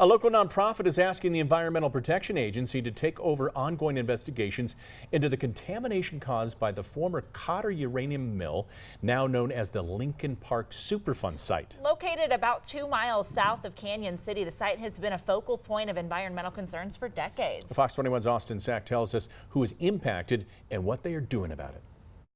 A local nonprofit is asking the Environmental Protection Agency to take over ongoing investigations into the contamination caused by the former Cotter Uranium Mill, now known as the Lincoln Park Superfund site. Located about 2 miles south of Canyon City, the site has been a focal point of environmental concerns for decades. Fox 21's Austin Sack tells us who is impacted and what they are doing about it.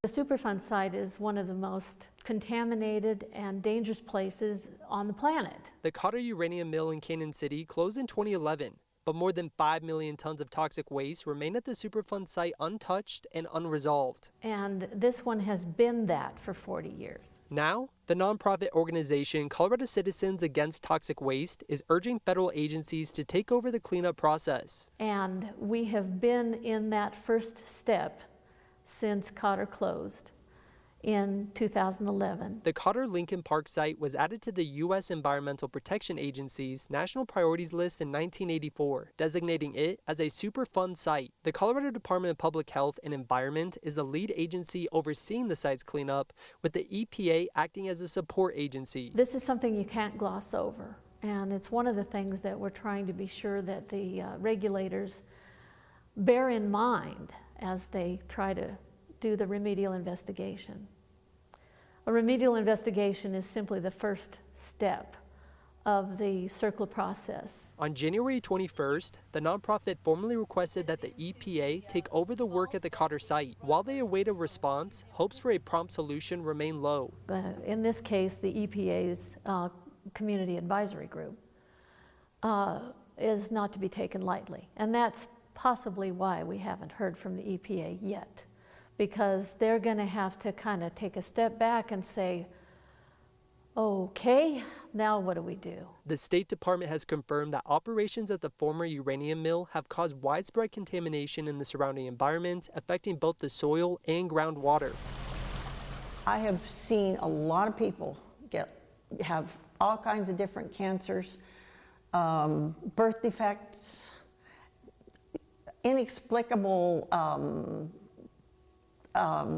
The Superfund site is one of the most contaminated and dangerous places on the planet. The Cotter Uranium Mill in Canyon City closed in 2011, but more than 5 million tons of toxic waste remain at the Superfund site untouched and unresolved. And this one has been that for 40 years. Now, the nonprofit organization Colorado Citizens Against Toxic Waste is urging federal agencies to take over the cleanup process. And we have been in that first step since Cotter closed in 2011. The Cotter Lincoln Park site was added to the U.S. Environmental Protection Agency's National Priorities List in 1984, designating it as a Superfund site. The Colorado Department of Public Health and Environment is the lead agency overseeing the site's cleanup, with the EPA acting as a support agency. This is something you can't gloss over, and it's one of the things that we're trying to be sure that the regulators bear in mind as they try to do the remedial investigation. A remedial investigation is simply the first step of the CERCLA process. On January 21st, the nonprofit formally requested that the EPA take over the work at the Cotter site. While they await a response, hopes for a prompt solution remain low. In this case, the EPA's Community Advisory Group is not to be taken lightly, and that's possibly why we haven't heard from the EPA yet, because they're going to have to kind of take a step back and say, okay, now what do we do? The State Department has confirmed that operations at the former uranium mill have caused widespread contamination in the surrounding environment, affecting both the soil and groundwater. I have seen a lot of people have all kinds of different cancers, birth defects, inexplicable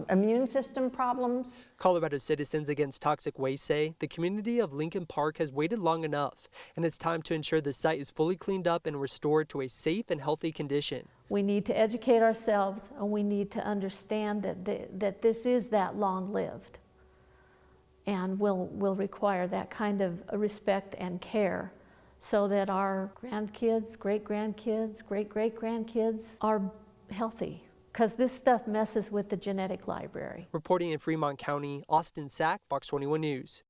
immune system problems. Colorado Citizens Against Toxic Waste say the community of Lincoln Park has waited long enough, and it's time to ensure the site is fully cleaned up and restored to a safe and healthy condition. We need to educate ourselves, and we need to understand that this is that long-lived, and will require that kind of respect and care, so that our grandkids, great-grandkids, great-great-grandkids are healthy, because this stuff messes with the genetic library. Reporting in Fremont County, Austin Sack, Fox 21 News.